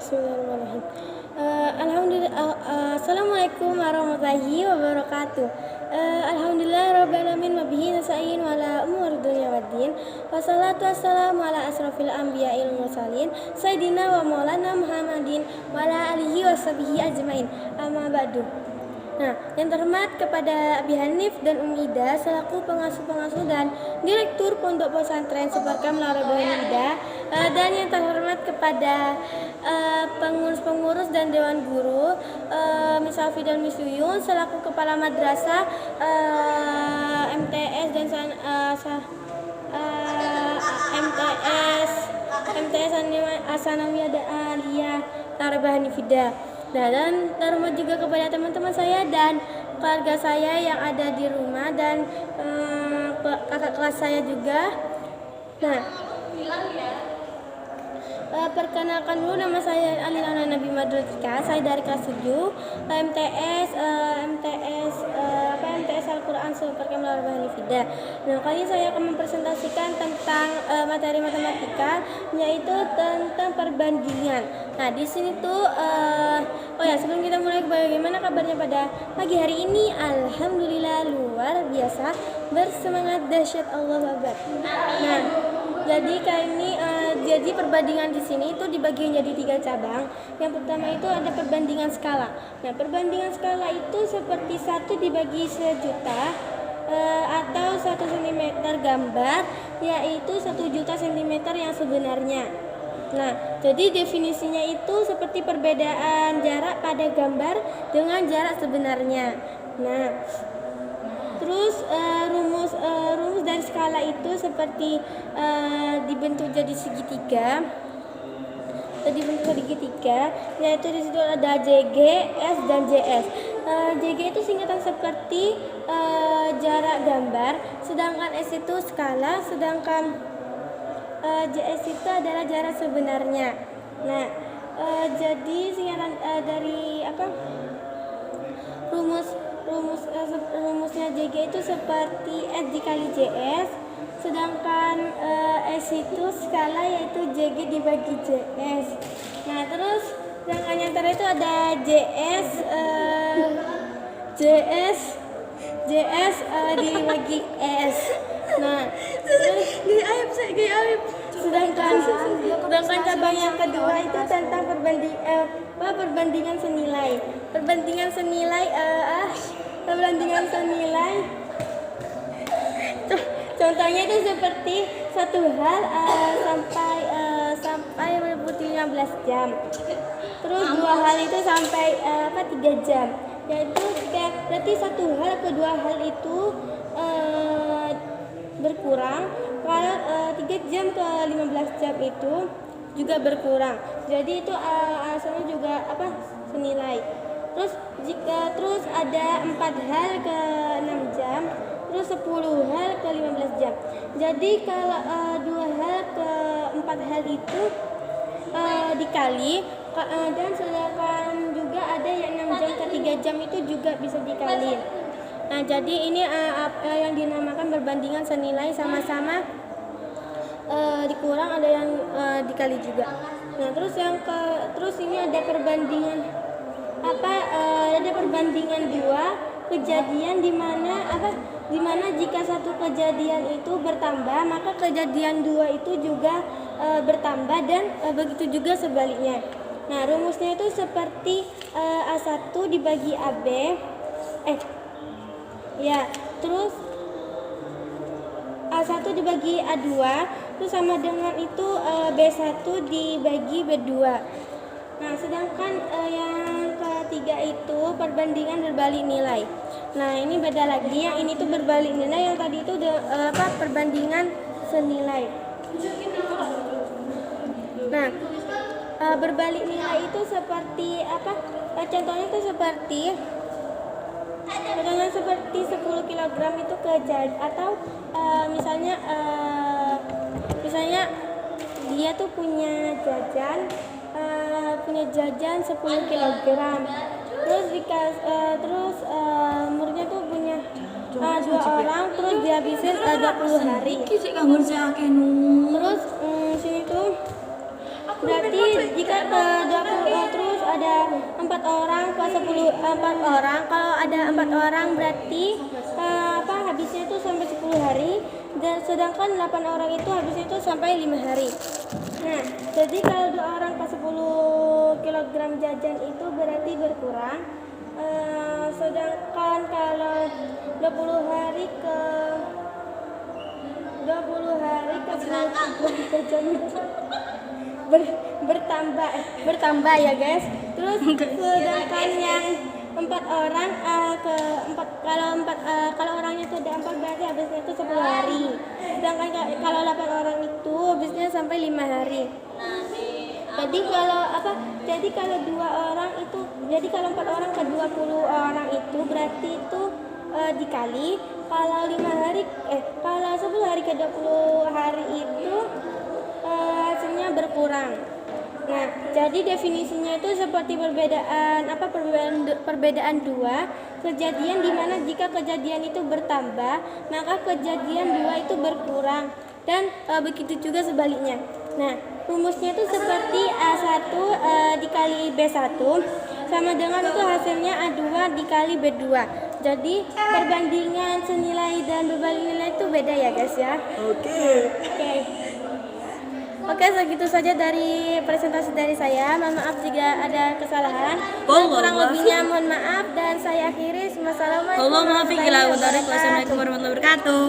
Bismillahirrahmanirrahim. Alhamdulillah. Assalamualaikum warahmatullahi wabarakatuh. Alhamdulillah rabbil alamin wa bihi nasta'in wa ala umuri dunya waddin. Wassalatu wassalamu ala asrofil anbiya'il mursalin sayyidina wa maulana Muhammadin wa ala alihi washabihi ajmain. Amma ba'du. Nah, yang terhormat kepada Abi Hanif dan Umi Ida selaku pengasuh-pengasuh dan direktur Pondok Pesantren Sebarkam Larabah Ida, dan yang terhormat kepada pengurus-pengurus dan dewan guru Miss Alfi dan Miss Yuyun selaku kepala madrasah MTS dan MTS Asanawiyah dan Aliyah Larabah Ida. Nah, dan terhormat juga kepada teman-teman saya dan keluarga saya yang ada di rumah dan kakak kelas saya juga. Nah, perkenalkan dulu, nama saya Alilana Nabi Madrotika. Saya dari kelas 7 MTS Al-Quran Sebarkam Larabah Ida. Nah, kali ini saya akan mempresentasikan tentang materi matematika, yaitu tentang perbandingan. Nah, di sini tuh sebelum kita mulai, bagaimana kabarnya pada pagi hari ini? Alhamdulillah luar biasa, bersemangat, dahsyat, Allahu Akbar. Nah, jadi kali ini jadi perbandingan di sini itu dibagi menjadi 3 cabang. Yang pertama itu ada perbandingan skala. Nah, perbandingan skala itu seperti 1 dibagi 1.000.000 atau 1 cm gambar, yaitu 1.000.000 cm yang sebenarnya. Nah, jadi definisinya itu seperti perbedaan jarak pada gambar dengan jarak sebenarnya. Nah, terus rumus dari skala itu seperti dibentuk jadi segitiga. Yaitu di situ ada JG, S dan JS. JG itu singkatan seperti jarak gambar, sedangkan S itu skala, sedangkan JS itu adalah jarak sebenarnya. Nah, jadi singkatan dari rumusnya JG itu seperti S dikali JS, sedangkan S itu skala, yaitu JG dibagi JS. Nah, terus sedangkan yang terakhir itu ada JS dibagi S. Nah, sedangkan cabang yang kedua itu tentang perbandingan senilai. Perbandingan senilai. Contohnya itu seperti satu hal sampai meliputi 15 jam. Terus 2 hal itu sampai 3 jam. Yaitu berarti satu hal ke 2 hal itu berkurang, kalau 3 jam ke 15 jam itu juga berkurang. Jadi itu alasannya juga senilai. Terus ada 4 hal ke 6 jam, terus 10 hal ke 15 jam. Jadi kalau 2 hal ke 4 hal itu dikali, dan sedangkan juga ada yang 6 jam ke 3 jam itu juga bisa dikali. Nah, jadi ini yang dinamakan perbandingan senilai, sama-sama dikurang, ada yang dikali juga. Nah, terus ini ada perbandingan ada perbandingan 2 kejadian di mana jika satu kejadian itu bertambah, maka kejadian 2 itu juga bertambah, dan begitu juga sebaliknya. Nah, rumusnya itu seperti A1 dibagi AB. Terus A1 dibagi A2 itu sama dengan itu B1 dibagi B2. Nah, sedangkan yang ketiga itu perbandingan berbalik nilai. Nah, ini beda lagi, yang ini tuh berbalik nilai, yang tadi itu perbandingan senilai. Nah, berbalik nilai itu seperti contohnya itu seperti 10 kg itu atau misalnya dia tuh punya jajan 10 kg. Terus umurnya tuh punya 2 orang, terus dihabisin 20 hari. Terus sini tuh berarti jika ke 20 terus ada 4 orang plus 10 4 orang. Kalau ada 4 orang berarti habisnya itu sampai 10 hari, dan sedangkan 8 orang itu habisnya itu sampai 5 hari. Nah, jadi kalau 2 orang pas 10 kilogram jajan itu berarti berkurang. Sedangkan kalau 20 hari ke 10 kilogram jajan itu bertambah ya guys. Terus sedangkan yang 4 orang kalau orangnya itu ada 4 berarti habisnya itu 10 hari. Sedangkan kalau 8 orang itu habisnya sampai 5 hari. Jadi kalau 2 orang itu, jadi kalau 4 orang ke 20 orang itu berarti itu dikali kalau 5 hari kalau 10 hari ke 20 hari itu hasilnya berkurang. Nah, jadi definisinya itu seperti perbedaan dua kejadian, di mana jika kejadian itu bertambah, maka kejadian dua itu berkurang, dan begitu juga sebaliknya. Nah, rumusnya itu seperti A1 dikali B1 sama dengan itu hasilnya A2 dikali B2. Jadi perbandingan senilai dan berbalik nilai itu beda ya guys ya. Oke, segitu saja dari presentasi dari saya. Mohon maaf jika ada kesalahan. Kurang lebihnya mohon maaf, dan saya akhiri. Wassalamualaikum warahmatullahi wabarakatuh.